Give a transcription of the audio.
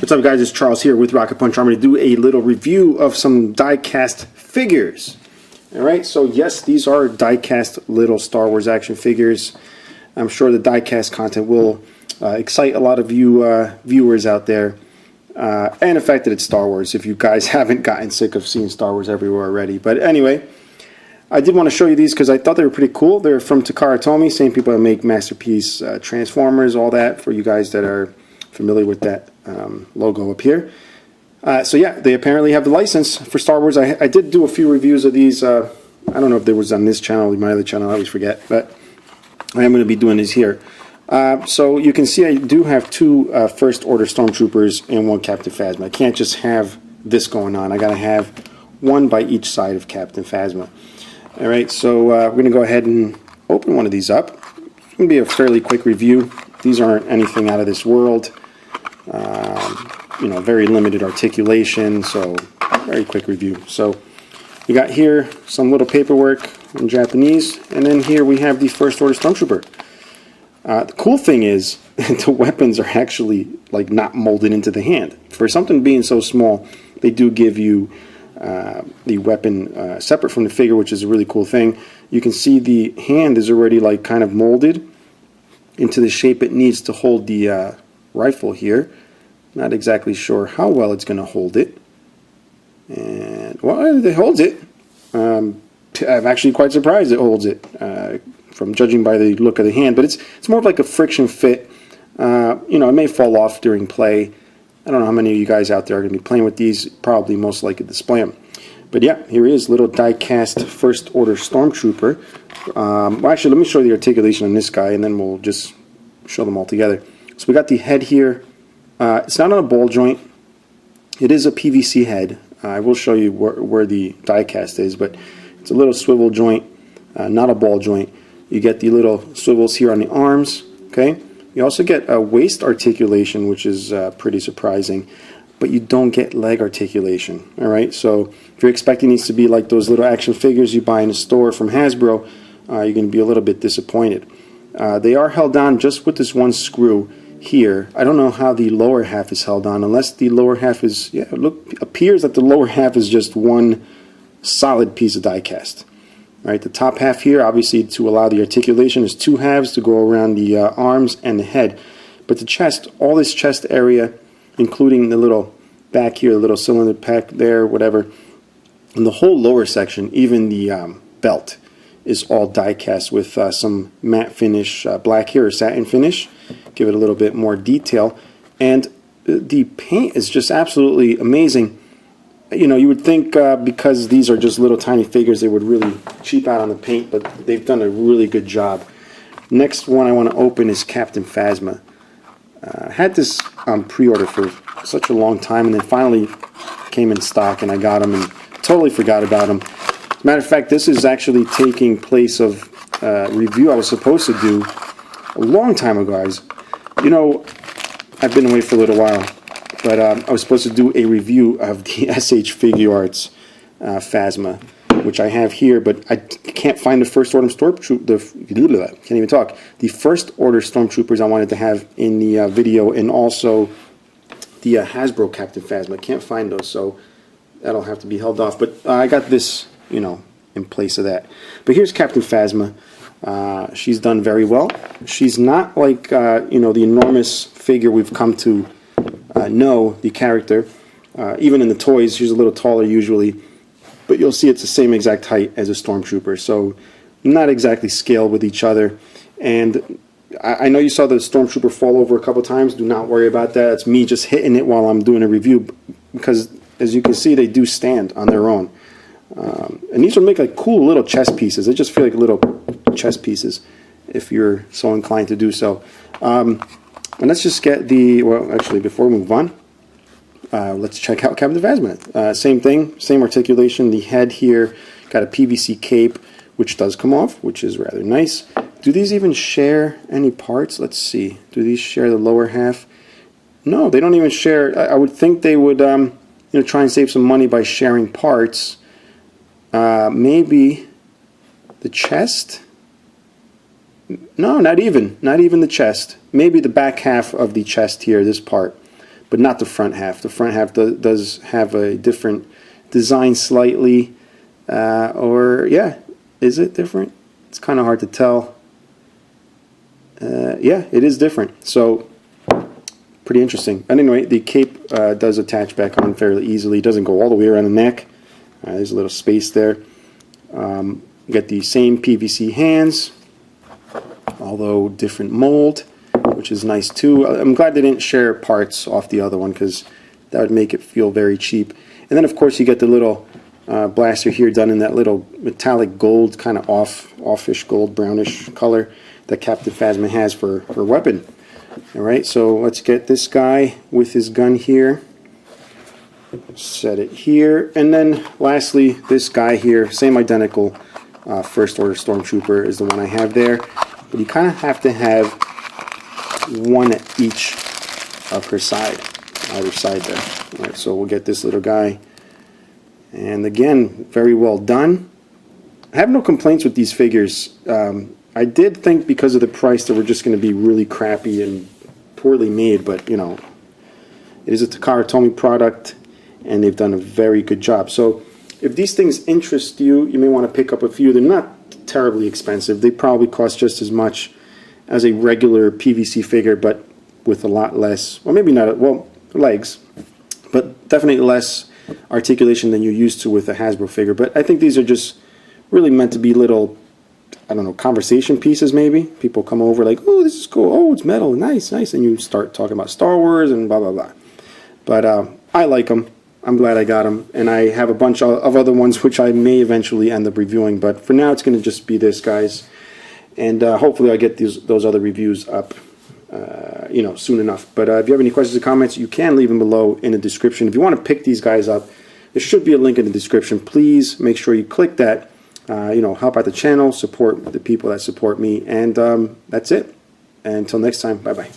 What's up, guys? It's Charles here with Rocket Punch Army to do a little review of some die-cast figures. Alright, so yes, these are die-cast little Star Wars action figures. I'm sure the die-cast content will excite a lot of you viewers out there. And the fact that it's Star Wars, if you guys haven't gotten sick of seeing Star Wars everywhere already. But anyway, I did want to show you these because I thought they were pretty cool. They're from Takara Tomy, same people that make Masterpiece Transformers, all that, for you guys that are familiar with that logo up here. So yeah, they apparently have the license for Star Wars. I did do a few reviews of these. I don't know if there was on this channel or my other channel, I always forget, but I am going to be doing these here. So you can see I do have two First Order Stormtroopers and one Captain Phasma. I can't just have this going on. I got to have one by each side of Captain Phasma. Alright, so we're going to go ahead and open one of these up. It's going to be a fairly quick review. These aren't anything out of this world. You know, very limited articulation, so very quick review. So you got here some little paperwork in Japanese, and then here we have the First Order Stormtrooper. The cool thing is the weapons are actually like not molded into the hand. For something being so small, they do give you the weapon separate from the figure, which is a really cool thing. You can see the hand is already like kind of molded into the shape it needs to hold the rifle here. Not exactly sure how well it's going to hold it. And, well, it holds it. I'm actually quite surprised it holds it, from judging by the look of the hand. But it's more of like a friction fit. You know, it may fall off during play. I don't know how many of you guys out there are going to be playing with these. Probably most likely display them. But yeah, here he is, little die-cast First Order Stormtrooper. Well, actually, let me show you the articulation on this guy, and then we'll just show them all together. So we got the head here. It's not on a ball joint. It is a PVC head. I will show you where the die-cast is, but it's a little swivel joint, not a ball joint. You get the little swivels here on the arms. Okay. You also get a waist articulation, which is pretty surprising, but you don't get leg articulation. All right. So if you're expecting these to be like those little action figures you buy in a store from Hasbro, you're going to be a little bit disappointed. They are held on just with this one screw here. I don't know how the lower half is held on, unless the lower half is, yeah, look, appears that the lower half is just one solid piece of die cast. Right, the top half here, obviously to allow the articulation, is two halves to go around the arms and the head. But the chest, all this chest area, including the little back here, the little cylinder pack there, whatever, and the whole lower section, even the belt, is all die cast with some matte finish, black here, or satin finish. Give it a little bit more detail, and the paint is just absolutely amazing. You know, you would think because these are just little tiny figures, they would really cheap out on the paint, but they've done a really good job. Next one I want to open is Captain Phasma. I had this on pre-order for such a long time, and then finally came in stock, and I got them and totally forgot about them. As a matter of fact, this is actually taking place of a review I was supposed to do a long time ago, guys. You know, I've been away for a little while, but I was supposed to do a review of the SH Figure Arts Phasma, which I have here, but I can't find the First Order Stormtroopers. Can't even talk. The First Order Stormtroopers I wanted to have in the video, and also the Hasbro Captain Phasma. Can't find those, so that'll have to be held off. But I got this, you know, in place of that. But here's Captain Phasma. She's done very well. She's not like you know, the enormous figure we've come to know the character. Even in the toys, she's a little taller usually, but you'll see it's the same exact height as a Stormtrooper, so not exactly scaled with each other. And I know you saw the Stormtrooper fall over a couple times. Do not worry about that. It's me just hitting it while I'm doing a review, because as you can see, they do stand on their own. And these will make like cool little chess pieces. They just feel like little chess pieces if you're so inclined to do so. And let's just get the, well, actually, before we move on, let's check out Captain Phasma. Same thing, same articulation. The head here got a PVC cape, which does come off, which is rather nice. Do these even share any parts? Let's see. Do these share the lower half? No, they don't even share. I would think they would you know, try and save some money by sharing parts. Maybe the chest? No, not even the chest. Maybe the back half of the chest here, this part. but not the front half. The front half does have a different design slightly, or yeah, is it different? It's kind of hard to tell. Yeah, it is different. So pretty interesting. But anyway, the cape does attach back on fairly easily. It doesn't go all the way around the neck. There's a little space there. You got the same PVC hands, although different mold, which is nice too. I'm glad they didn't share parts off the other one, because that would make it feel very cheap. And then of course you get the little blaster here done in that little metallic gold, kind of offish gold, brownish color that Captain Phasma has for her weapon. Alright, so let's get this guy with his gun here. Set it here. And then lastly, this guy here, same identical First Order Stormtrooper is the one I have there. But you kind of have to have one at each of her side, either side there. Alright, so we'll get this little guy. And again, very well done. I have no complaints with these figures. I did think because of the price they were just going to be really crappy and poorly made, but you know, it is a Takara Tomy product and they've done a very good job. So if these things interest you, you may want to pick up a few. They're not terribly expensive. They probably cost just as much as a regular PVC figure, but with a lot less, or maybe not, well, legs, but definitely less articulation than you're used to with a Hasbro figure. But I think these are just really meant to be little, I don't know, conversation pieces maybe. People come over like, oh, this is cool, oh, it's metal, nice, nice, and you start talking about Star Wars and blah, blah, blah. But I like them. I'm glad I got them, and I have a bunch of other ones which I may eventually end up reviewing, but for now it's going to just be this, guys. And hopefully I'll get those other reviews up you know, soon enough. But if you have any questions or comments, you can leave them below in the description. If you want to pick these guys up, there should be a link in the description. Please make sure you click that. You know, help out the channel, support the people that support me, and that's it. And until next time, bye-bye.